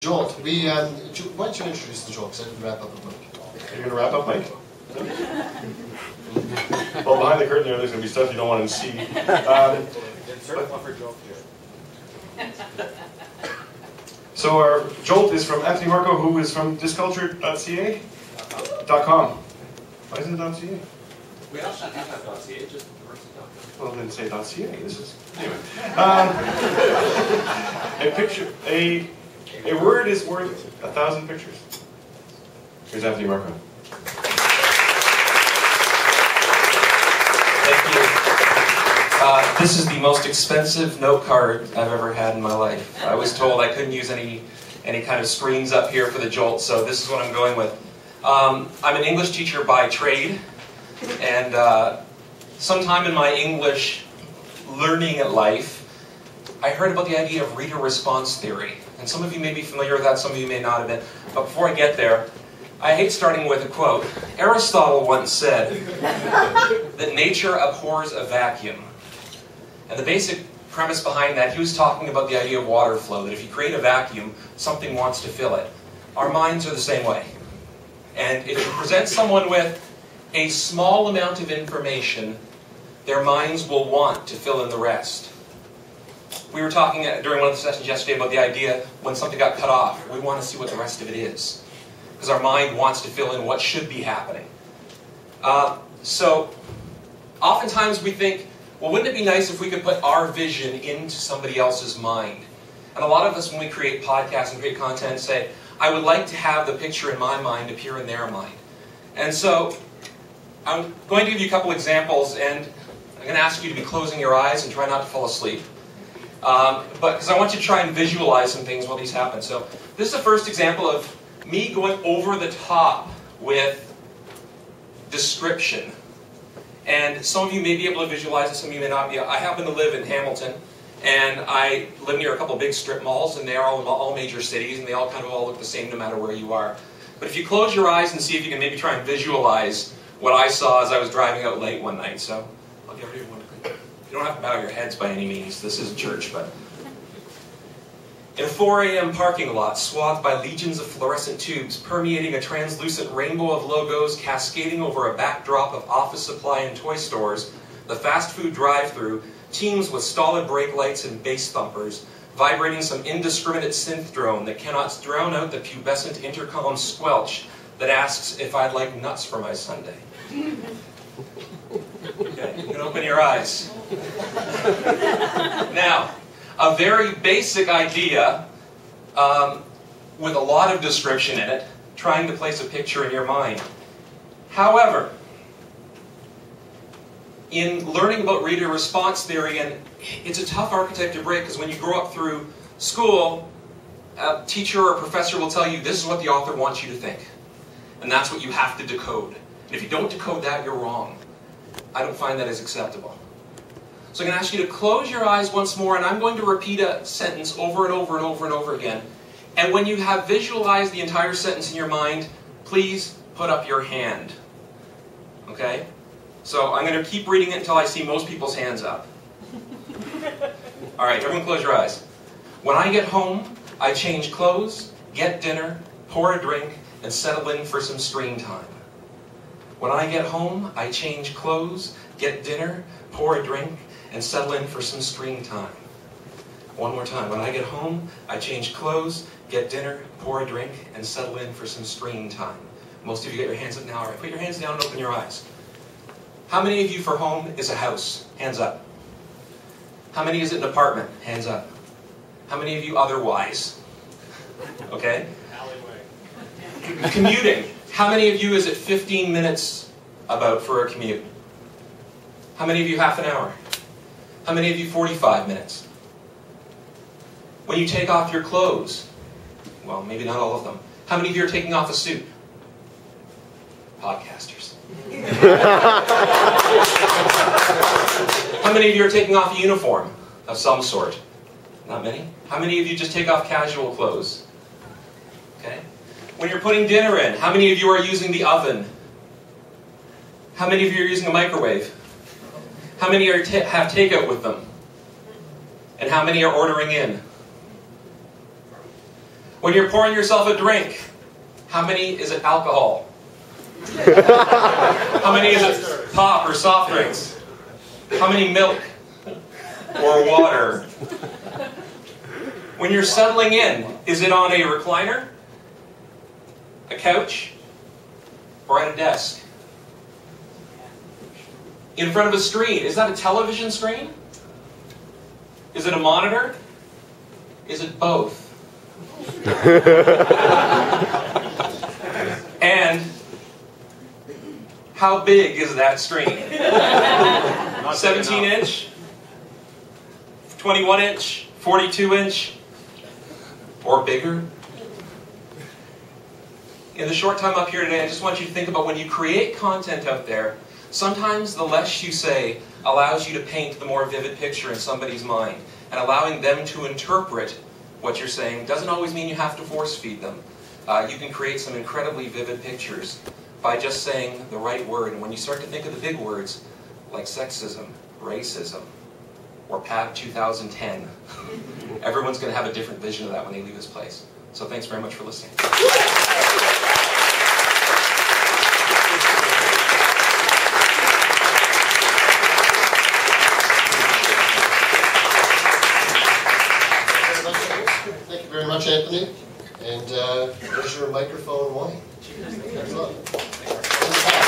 Jolt, why don't you introduce the Jolt, because I didn't wrap up the book. You're going to wrap up, Mike? Well, behind the curtain there's going to be stuff you don't want to see. So our Jolt is from Anthony Marco, who is from disculture.ca.com. Why isn't it .ca? We actually do have .ca, just well, then say .ca. This is anyway. A word is worth 1,000 pictures. Here's Anthony Marco. Thank you. This is the most expensive note card I've ever had in my life. I was told I couldn't use any kind of screens up here for the Jolt, so this is what I'm going with. I'm an English teacher by trade, and sometime in my English learning life, I heard about the idea of reader response theory. And some of you may be familiar with that, some of you may not have been. But before I get there, I hate starting with a quote. Aristotle once said that nature abhors a vacuum. And the basic premise behind that, he was talking about the idea of water flow, that if you create a vacuum, something wants to fill it. Our minds are the same way. And if you present someone with a small amount of information, their minds will want to fill in the rest. We were talking during one of the sessions yesterday about the idea when something got cut off, we want to see what the rest of it is. Because our mind wants to fill in what should be happening. So, oftentimes we think, well, wouldn't it be nice if we could put our vision into somebody else's mind? And a lot of us, when we create podcasts and create content, say, I would like to have the picture in my mind appear in their mind. And so, I'm going to give you a couple examples, and I'm going to ask you to be closing your eyes and try not to fall asleep. But because I want you to try and visualize some things while these happen. So this is the first example of me going over the top with description. And some of you may be able to visualize it, some of you may not be. I happen to live in Hamilton, and I live near a couple of big strip malls, and they're all in all major cities, and they all kind of all look the same no matter where you are. But if you close your eyes and see if you can maybe try and visualize what I saw as I was driving out late one night. So I'll give everyone a quick. You don't have to bow your heads by any means. This is church, but... In a 4 a.m. parking lot, swathed by legions of fluorescent tubes, permeating a translucent rainbow of logos, cascading over a backdrop of office supply and toy stores, the fast food drive-thru teems with stolid brake lights and bass thumpers, vibrating some indiscriminate synth drone that cannot drown out the pubescent intercom squelch that asks if I'd like nuts for my sundae. Okay, you can open your eyes. Now, a very basic idea with a lot of description in it, trying to place a picture in your mind. However, in learning about reader response theory, and it's a tough archetype to break because when you grow up through school, a teacher or a professor will tell you this is what the author wants you to think. And that's what you have to decode. And if you don't decode that, you're wrong. I don't find that as acceptable. So I'm going to ask you to close your eyes once more, and I'm going to repeat a sentence over and over and over and over again. And when you have visualized the entire sentence in your mind, please put up your hand. Okay? So I'm going to keep reading it until I see most people's hands up. Alright, everyone close your eyes. When I get home, I change clothes, get dinner, pour a drink, and settle in for some screen time. When I get home, I change clothes, get dinner, pour a drink, and settle in for some screen time. One more time. When I get home, I change clothes, get dinner, pour a drink, and settle in for some screen time. Most of you get your hands up now. All right, put your hands down and open your eyes. How many of you for home is a house? Hands up. How many is it an apartment? Hands up. How many of you otherwise? Okay? Alleyway. Commuting. How many of you is it 15 minutes about for a commute? How many of you half an hour? How many of you 45 minutes? When you take off your clothes, well, maybe not all of them. How many of you are taking off a suit? Podcasters. How many of you are taking off a uniform of some sort? Not many. How many of you just take off casual clothes? Okay. When you're putting dinner in, how many of you are using the oven? How many of you are using a microwave? How many have takeout with them? And how many are ordering in? When you're pouring yourself a drink, how many is it alcohol? How many is it pop or soft drinks? How many milk or water? When you're settling in, is it on a recliner, a couch, or at a desk? In front of a screen, is that a television screen? Is it a monitor? Is it both? And how big is that screen? 17 inch? 21 inch? 42 inch? Or bigger? In the short time up here today, I just want you to think about when you create content out there, sometimes the less you say allows you to paint the more vivid picture in somebody's mind. And allowing them to interpret what you're saying doesn't always mean you have to force feed them. You can create some incredibly vivid pictures by just saying the right word. And when you start to think of the big words like sexism, racism, or PAB2010, everyone's going to have a different vision of that when they leave this place. So thanks very much for listening. Thank you very much, Anthony. And there's your microphone wine. Thanks a lot.